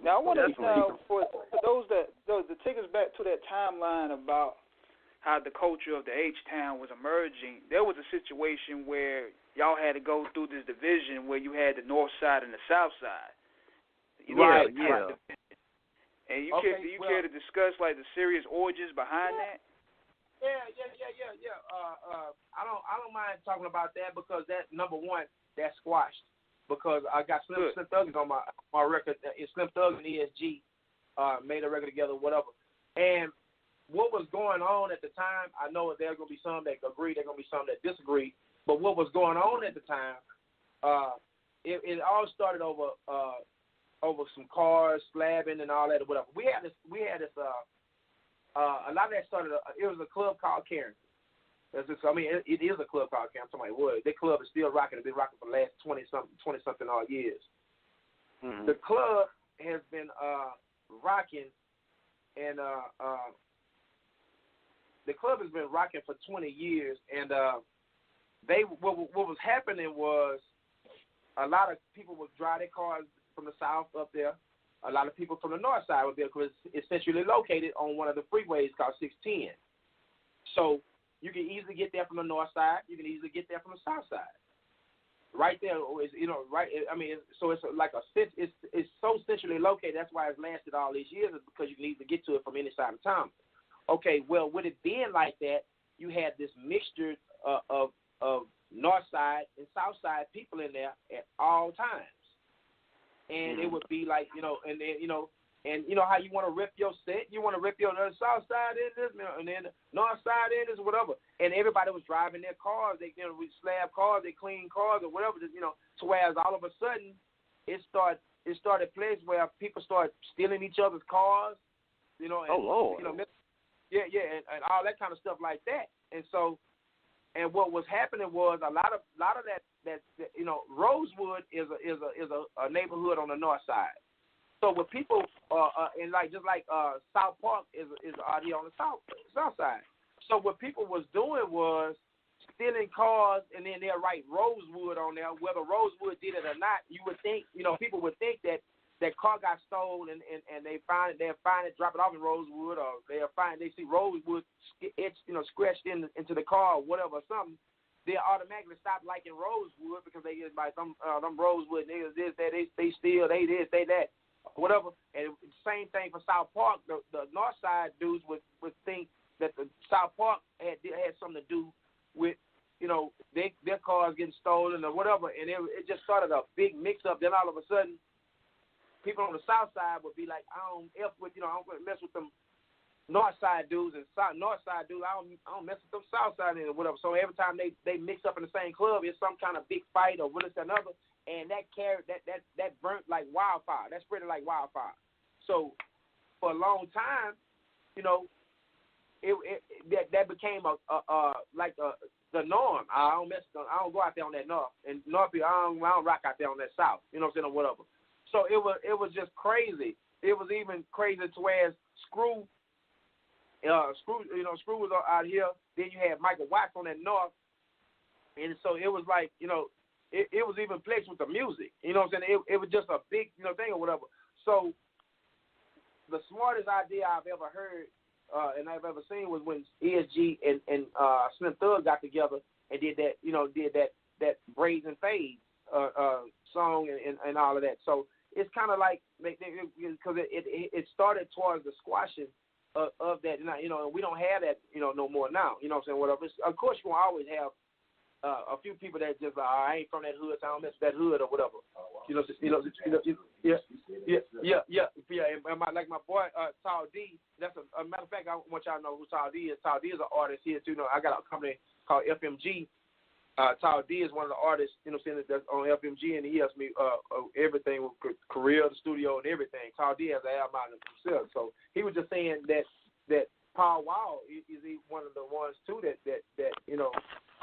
Now I want to for those that take us back to that timeline about how the culture of the H-Town was emerging. There was a situation where y'all had to go through this division where you had the North Side and the South Side. Yeah. And you care to discuss like the serious origins behind that? Yeah. I don't mind talking about that because that number one, that's squashed. Because I got Slim Thug on my record. Slim Thug and ESG made a record together, whatever. And what was going on at the time, I know there's going to be some that agree, there's going to be some that disagree. But what was going on at the time, it all started over some cars, slabbing, and all that, or whatever. We had this. A lot of that started. It was a club called Karen. It is a club called Karen. Somebody would. That club is still rocking. It's been rocking for the last 20 something odd years. Mm-hmm. The club has been rocking, and the club has been rocking for 20 years. And what was happening was a lot of people would drive their cars from the south up there. A lot of people from the north side were there because it's centrally located on one of the freeways called 610. So you can easily get there from the north side. You can easily get there from the south side. Right there is, right. I mean, so it's like it's so centrally located. That's why it's lasted all these years, is because you can easily get to it from any side of town. Okay, well, with it being like that, you had this mixture of north side and south side people in there at all times. And it would be like, and how you want to rip your set, you want to rip your south side in this, and then the north side in this, whatever. And everybody was driving their cars, we slab cars, they clean cars or whatever, to whereas all of a sudden it started a place where people start stealing each other's cars, and, oh Lord, and all that kind of stuff like that. And so, and what was happening was a lot of that Rosewood is a neighborhood on the north side. So with people and just like South Park is out here on the south side. So what people was doing was stealing cars, and then they'll write Rosewood on there. Whether Rosewood did it or not, you would think, people would think that car got stolen, and they'll find it, drop it off in Rosewood, or they see Rosewood etched, scratched into the car or whatever or something. They automatically stop liking Rosewood because they get like them Rosewood niggas this, that, they steal, they this, they that, whatever. And same thing for South Park. The north side dudes would think that the South Park had something to do with, their cars getting stolen or whatever. And it just started a big mix up. Then all of a sudden, people on the south side would be like, I don't mess with them north side dudes, and north side dudes, I don't mess with them south side or whatever. So every time they mix up in the same club, it's some kind of big fight or whatever another, and that burnt like wildfire. That spread like wildfire. So for a long time, that became the norm. I don't go out there on that north, and north people, I don't rock out there on that south. You know what I'm saying, or whatever. So it was just crazy. It was even crazy to where Screw was out here. Then you had Michael Watts on that north, and so it was like, it was even flexed with the music. You know what I'm saying? It was just a big, thing or whatever. So the smartest idea I've ever heard and I've ever seen was when ESG and Slim Thug got together and did that Braids and Fades song and all of that. So it's kind of like, because it started towards the squashing of that, and we don't have that, no more now. You know what I'm saying? Whatever. Of course, you won't always have a few people that just I ain't from that hood, so I don't mess with that hood or whatever. Yeah. And like my boy Tall D. That's a matter of fact. I want y'all to know who Tall D is. Tall D is an artist here too. I got a company called FMG. Tall D is one of the artists, that's on FMG, and he helps me everything with career, the studio, and everything. Tall D has an album out himself, so he was just saying that Paul Wall is one of the ones too that he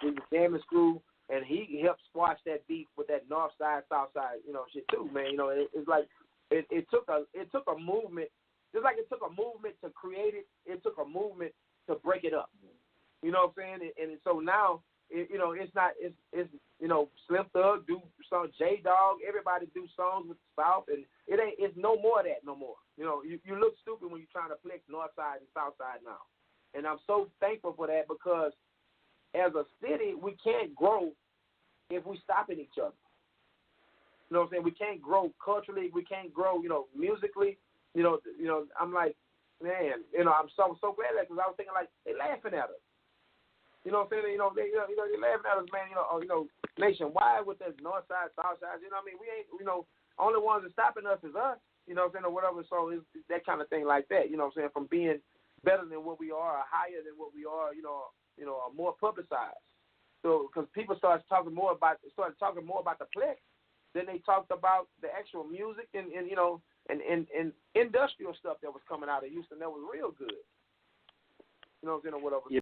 was jamming Screw, and he helped squash that beef with that north side, south side, shit too, man. It's like it took a movement, just like it took a movement to create it. It took a movement to break it up. You know what I'm saying? And so now, it's not. It's Slim Thug do some, J Dog. Everybody do songs with the South, and it ain't. It's no more of that no more. You look stupid when you're trying to flex North Side and South Side now. And I'm so thankful for that, because as a city, we can't grow if we stopping each other. You know what I'm saying? We can't grow culturally. We can't grow, musically. I'm like, man, I'm so glad that, because I was thinking like they laughing at us. You know what I'm saying? They laughing at us, man. Nationwide with this North Side, South Side. You know what I mean? We ain't, only ones that stopping us is us. You know what I'm saying, or whatever. So it's that kind of thing like that. You know what I'm saying? From being better than what we are, or higher than what we are, or more publicized. So because people started talking more about the Plex than they talked about the actual music and industrial stuff that was coming out of Houston that was real good. You know what I'm saying, or whatever. Yeah,